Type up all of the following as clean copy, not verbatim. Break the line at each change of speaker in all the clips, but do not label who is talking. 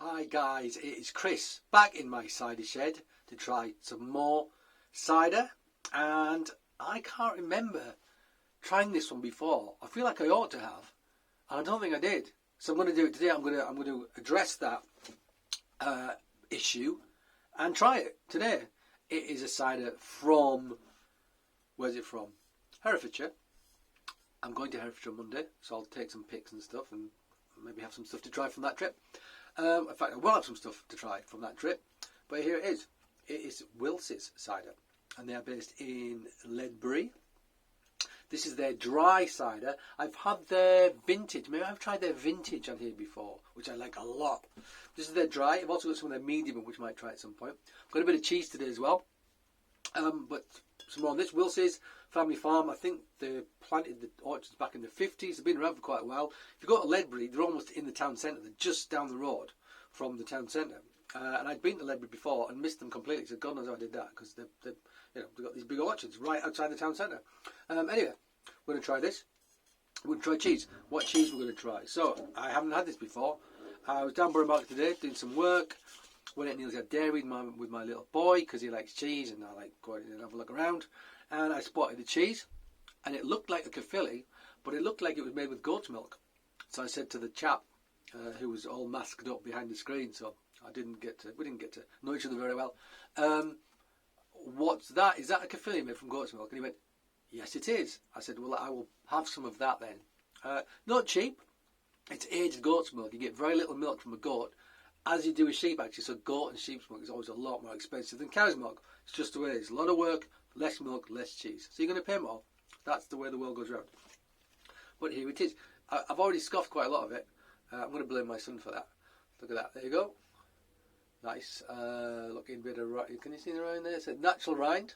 Hi guys, it is Chris back in my cider shed to try some more cider, and I can't remember trying this one before. I feel like I ought to have, and I don't think I did. So I'm going to do it today. I'm going to address that issue and try it today. It is a cider from, where's it from? Herefordshire. I'm going to Herefordshire Monday, so I'll take some pics and stuff and maybe have some stuff to try from that trip. In fact, I will have some stuff to try from that trip. But here it is. It is Wilce's cider, and they are based in Ledbury. This is their dry cider. I've had their vintage. Maybe I've tried their vintage on here before, which I like a lot. This is their dry. I've also got some of their medium, which I might try at some point. I've got a bit of cheese today as well. But some more on this. Wilce's family farm. I think they planted the orchards back in the 50s. They've been around for quite a while. If you go to Ledbury, they're almost in the town centre. They're just down the road from the town centre. And I'd been to Ledbury before and missed them completely. So God knows how I did that, because they've got these big orchards right outside the town centre. Anyway, we're going to try this. We're going to try cheese. What cheese we're going to try? So I haven't had this before. I was down Borough Market today doing some work. Went at Neil's Head Dairy with my little boy because he likes cheese, and I like going in and have a look around. And I spotted the cheese, and it looked like a Caerphilly, but it looked like it was made with goat's milk. So I said to the chap who was all masked up behind the screen, so we didn't get to know each other very well. What's that? Is that a Caerphilly made from goat's milk? And he went, yes, it is. I said, well, I will have some of that then. Not cheap. It's aged goat's milk. You get very little milk from a goat, as you do with sheep actually. So goat and sheep's milk is always a lot more expensive than cow's milk. It's just the way it is. A lot of work, less milk, less cheese. So you're going to pay more. That's the way the world goes round. But here it is. I've already scoffed quite a lot of it. I'm going to blame my son for that. Look at that. There you go. Nice looking bit of rind. Can you see the rind there? It's a natural rind.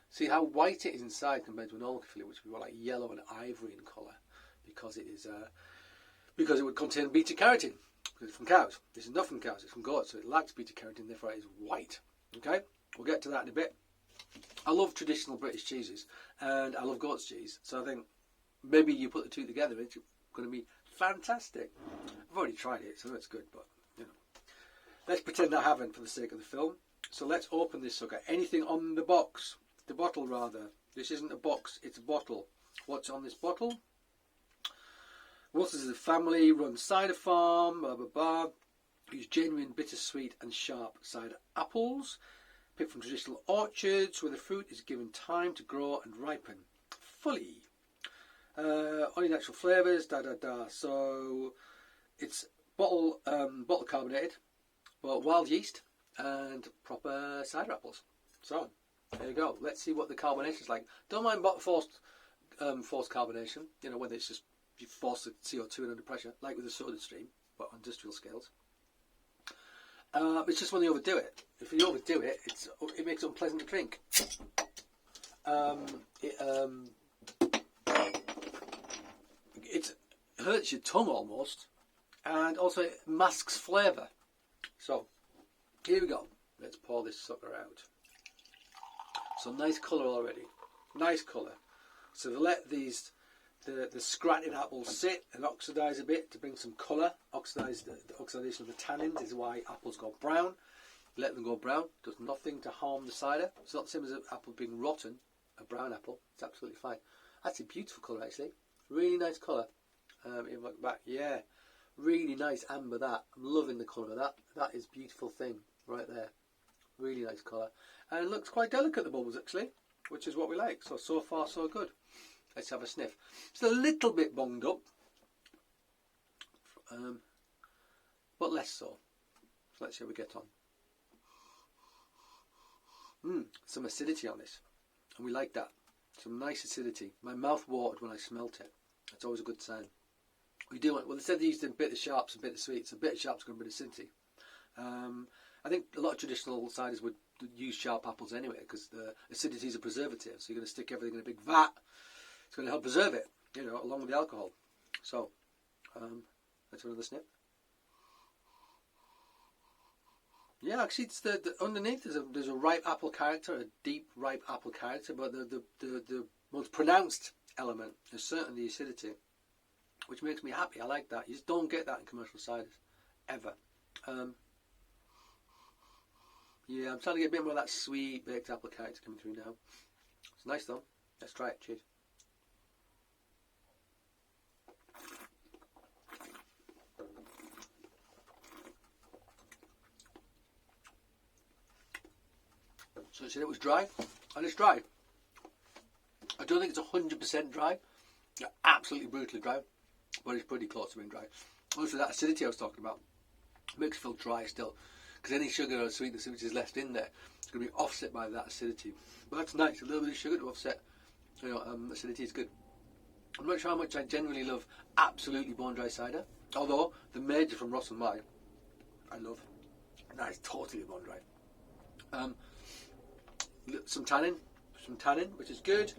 See how white it is inside compared to an old Caerphilly, which would be more like yellow and ivory in colour, because it is because it would contain beta carotene. Because it's from cows. This is not from cows. It's from goats, so it lacks beta carotene. Therefore, it is white. Okay, we'll get to that in a bit. I love traditional British cheeses, and I love goat's cheese. So I think maybe you put the two together, it's going to be fantastic. I've already tried it, so that's good. But let's pretend I haven't for the sake of the film. So let's open this sucker. Anything on the box? The bottle, rather. This isn't a box, it's a bottle. What's on this bottle? Wilce is a family-run cider farm, blah, blah, blah. Use genuine, bittersweet and sharp cider apples, picked from traditional orchards where the fruit is given time to grow and ripen fully. Only natural flavours, So it's bottle carbonated, but wild yeast and proper cider apples. So there you go. Let's see what the carbonation is like. Don't mind forced carbonation. Whether it's just you force the CO2 in under pressure, like with the soda stream, but on industrial scales. It's just when you overdo it. If you overdo it, it makes it unpleasant to drink. It hurts your tongue almost, and also it masks flavour. So here we go. Let's pour this sucker out. So nice colour already. Nice colour. So they let the scratted apples sit and oxidise a bit to bring some colour. The oxidation of the tannins is why apples go brown. Let them go brown. Does nothing to harm the cider. It's not the same as an apple being rotten. A brown apple. It's absolutely fine. That's a beautiful colour actually. Really nice colour. Even look back. Yeah. Really nice amber that. I'm loving the colour of that. That is a beautiful thing right there. Really nice colour. And it looks quite delicate, the bubbles actually, which is what we like. So far so good. Let's have a sniff. It's a little bit bunged up, but less so. So let's see how we get on. Some acidity on this, and we like that. Some nice acidity. My mouth watered when I smelt it. That's always a good sign. We do want, well, they said they used a bit of sharps and a bit of sweets. A bit of sharps got a bit of acidity. I think a lot of traditional ciders would use sharp apples anyway, because the acidity is a preservative. So you're going to stick everything in a big vat. It's going to help preserve it, along with the alcohol. So, let's have another snip. Yeah, actually, it's the underneath there's a ripe apple character, a deep ripe apple character, but the most pronounced element is certainly the acidity, which makes me happy. I like that. You just don't get that in commercial ciders, ever. Yeah, I'm starting to get a bit more of that sweet baked apple character coming through now. It's nice though. Let's try it. Cheers. So I said it was dry, and it's dry. I don't think it's 100% dry. Absolutely brutally dry, but it's pretty close to being dry. Also, that acidity I was talking about makes it feel dry still, because any sugar or sweetness which is left in there is going to be offset by that acidity. But that's nice. A little bit of sugar to offset, acidity is good. I'm not sure how much I generally love absolutely bone dry cider, although the major from Ross and Rye I love. That is totally bone dry. Some tannin, which is good.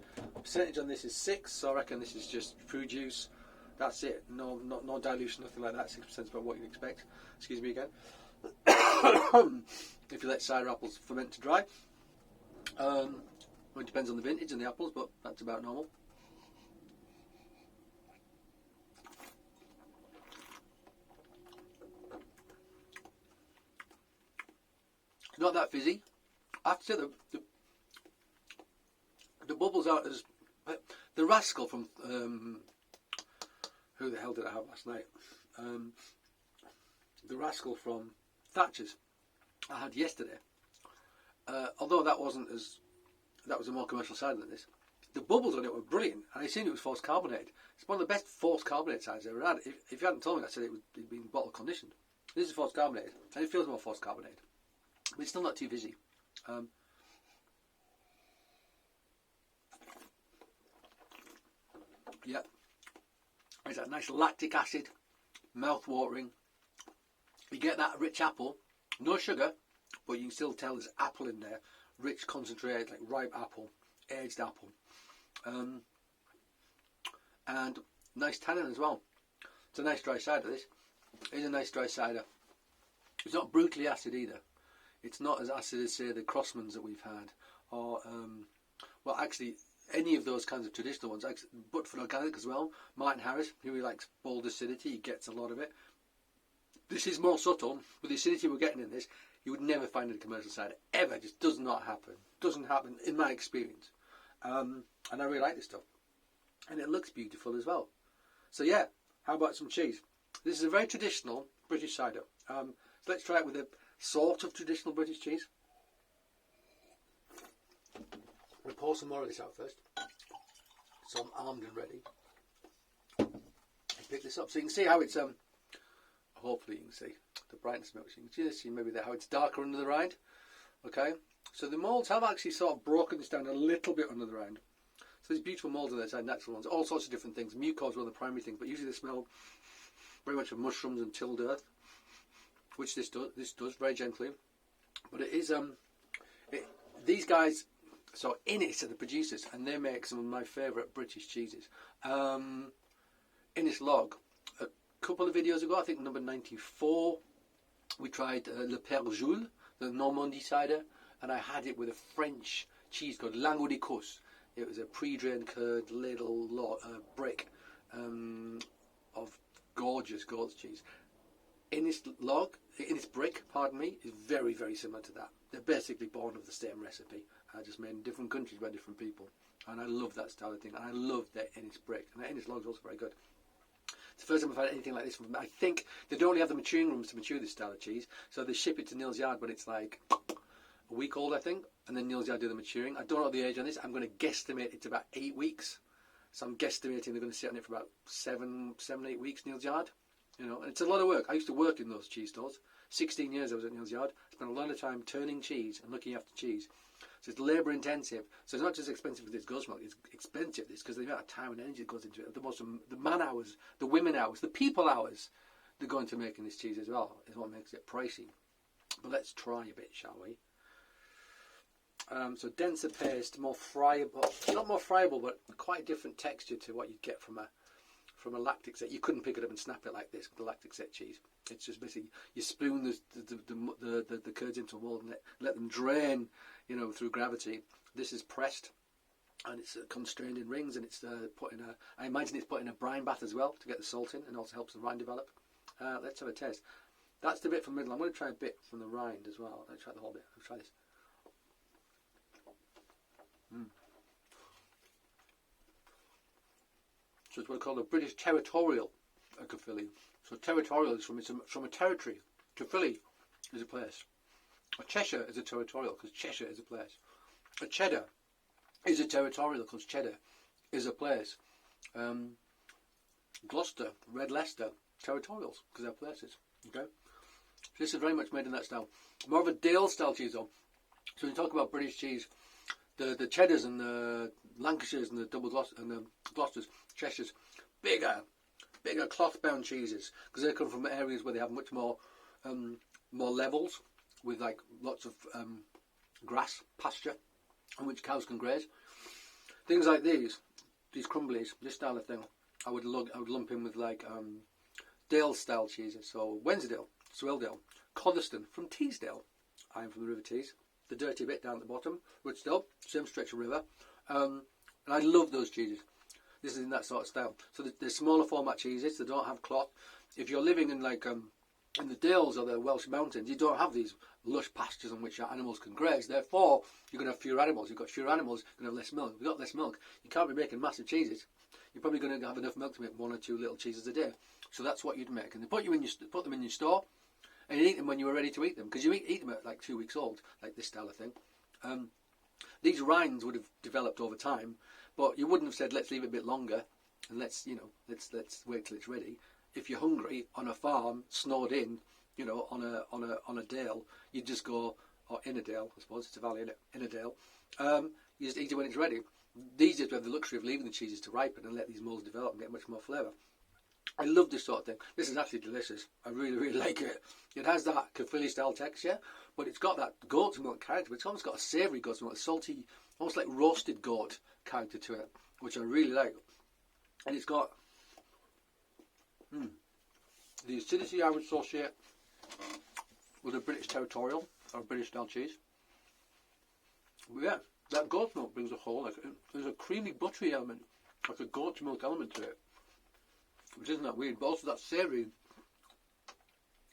Percentage on this is 6, so I reckon this is just fruit juice. That's it. No dilution, nothing like that. 6% is about what you'd expect. Excuse me again. If you let cider apples ferment to dry. Well, it depends on the vintage and the apples, but that's about normal. It's not that fizzy. I have to say the bubbles aren't as... The Rascal from... who the hell did I have last night? The Rascal from Thatcher's I had yesterday. Although that wasn't as... That was a more commercial cider than this. The bubbles on it were brilliant, and I assumed it was forced carbonated. It's one of the best forced carbonated ciders I've ever had. If you hadn't told me, I said it'd been bottle conditioned. This is forced carbonated, and it feels more forced carbonated. But it's still not too fizzy. Yeah, there's that nice lactic acid, mouth-watering. You get that rich apple, no sugar, but you can still tell there's apple in there, rich concentrated, like ripe apple, aged apple, and nice tannin as well. It's a nice dry cider. This is a nice dry cider. It's not brutally acid either. It's not as acid as, say, the Crossmans that we've had, or well, actually, any of those kinds of traditional ones, but for organic as well. Martin Harris, who really likes bold acidity, he gets a lot of it. This is more subtle, but the acidity we're getting in this, you would never find in a commercial cider, ever. It just does not happen. Doesn't happen in my experience. And I really like this stuff. And it looks beautiful as well. So yeah, how about some cheese? This is a very traditional British cider. So let's try it with a sort of traditional British cheese. We'll pour some more of this out first, so I'm armed and ready. And pick this up so you can see how it's hopefully you can see the brightness of it. You can just see maybe how it's darker under the rind. Okay, so the moulds have actually sort of broken this down a little bit under the rind. So these beautiful moulds on the side, natural ones, all sorts of different things. Mucor is one of the primary things, but usually they smell very much of mushrooms and tilled earth, which this does very gently. But it is these guys. So Innis are the producers, and they make some of my favourite British cheeses. Innis Log, a couple of videos ago, I think number 94, we tried Le Père Jules, the Normandy cider, and I had it with a French cheese called Lango de Causse. It was a pre-drained curd little brick of gorgeous goat's cheese. Innis brick, pardon me, is very, very similar to that. They're basically born of the same recipe, just made in different countries by different people. And I love that style of thing. And I love their Innis brick. And their Innis log is also very good. It's the first time I've had anything like this from them. I think they don't really have the maturing rooms to mature this style of cheese. So they ship it to Neil's Yard when it's like a week old, I think. And then Neil's Yard do the maturing. I don't know the age on this. I'm going to guesstimate it's about 8 weeks. So I'm guesstimating they're going to sit on it for about 7-8 weeks, Neil's Yard. You know, and it's a lot of work. I used to work in those cheese stores. 16 years I was at Neil's Yard. I spent a lot of time turning cheese and looking after cheese. So it's labour intensive. So it's not just expensive for this goat's milk, it's expensive because the amount of time and energy that goes into it, the man hours, the women hours, the people hours that go into making this cheese as well is what makes it pricey. But let's try a bit, shall we? So denser paste, more friable, not more friable, but quite a different texture to what you'd get from a lactic set. You couldn't pick it up and snap it like this with the lactic set cheese. It's just basically you spoon the curds into a mold and let them drain, you know, through gravity. This is pressed and it's constrained in rings, and it's put in I imagine it's put in a brine bath as well to get the salt in, and also helps the rind develop. Let's have a taste. That's the bit from the middle. I'm going to try a bit from the rind as well. Let's try the whole bit. Let's try this. So it's what I call a British territorial Caerphilly. So territorial is from a territory. Caerphilly is a place. A Cheshire is a territorial because Cheshire is a place. A Cheddar is a territorial because Cheddar is a place. Gloucester, Red Leicester, territorials because they're places. Okay, so this is very much made in that style. More of a Dale style cheese though. So when you talk about British cheese, the Cheddars and the Lancashires and the the Gloucesters, Cheshires, bigger cloth bound cheeses because they come from areas where they have much more more levels with like lots of grass pasture on which cows can graze. Things like these crumblies, this style of thing, I would lump in with like Dale style cheeses. So Wensleydale, Swelldale, Coddeston from Teesdale. I am from the River Tees, the dirty bit down at the bottom, but still same stretch of river. And I love those cheeses. This is in that sort of style. So the smaller format cheeses, they don't have cloth. If you're living in like in the Dales or the Welsh mountains, you don't have these lush pastures on which your animals can graze. Therefore, you're going to have fewer animals. You've got fewer animals, you're going to have less milk. If you've got less milk, you can't be making massive cheeses. You're probably going to have enough milk to make 1 or 2 little cheeses a day. So that's what you'd make. And they put them in your store, and you eat them when you were ready to eat them, because you eat them at like 2 weeks old, like this style of thing. These rinds would have developed over time, but you wouldn't have said let's leave it a bit longer and let's wait till it's ready. If you're hungry on a farm, snowed in, on a dale, you just go, or in a dale, I suppose it's a valley in a dale. You just eat it when it's ready. These days we have the luxury of leaving the cheeses to ripen and let these moulds develop and get much more flavour. I love this sort of thing. This is actually delicious. I really, really like it. It has that Caerphilly style texture, but it's got that goat's milk character. But it's almost got a savoury goat's milk, salty, almost like roasted goat character to it, which I really like. And it's got the acidity I would associate with a British territorial or British style cheese. But yeah, that goat's milk brings a whole, there's a creamy buttery element, like a goat's milk element to it, which isn't that weird, but also that savoury,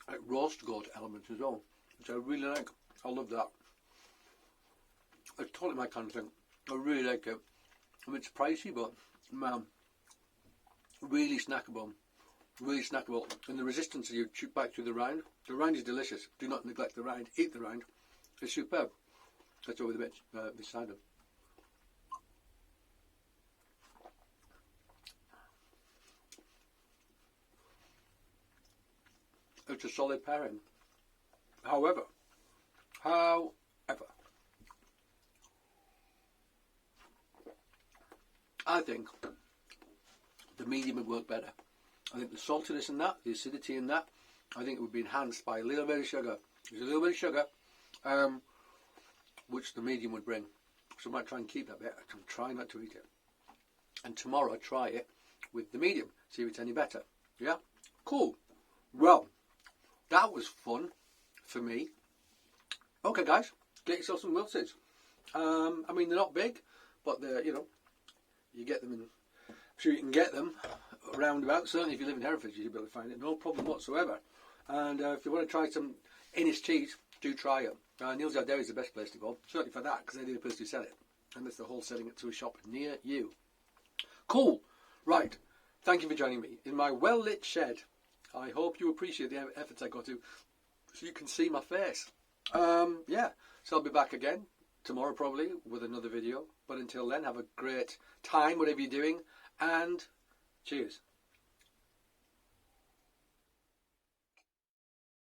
like roast goat element as well, which I really like. I love that. It's totally my kind of thing. I really like it. I mean, it's pricey, but man, really snackable. Really snackable. And the resistance you chew back through the rind. The rind is delicious. Do not neglect the rind. Eat the rind. It's superb. Let's go with a bit this cider. It's a solid pairing. However, I think the medium would work better. I think the saltiness in that, the acidity in that, I think it would be enhanced by a little bit of sugar. There's a little bit of sugar, which the medium would bring. So I might try and keep that bit. I'm trying not to eat it. And tomorrow try it with the medium, see if it's any better. Yeah? Cool. Well, that was fun for me. Okay, guys, get yourself some Wilces. I mean, they're not big, but they're, you get them in. I'm sure you can get them roundabout. Certainly, if you live in Herefordshire, you'll be able to find it. No problem whatsoever. And if you want to try some Innis cheese, do try it. Neil's Yard Dairy is the best place to go. Certainly for that, because they're the place to sell it. And that's the wholesaling it to a shop near you. Cool. Right. Thank you for joining me in my well-lit shed. I hope you appreciate the efforts I go to so you can see my face. Yeah. So I'll be back again tomorrow probably with another video. But until then, have a great time, whatever you're doing. And cheers.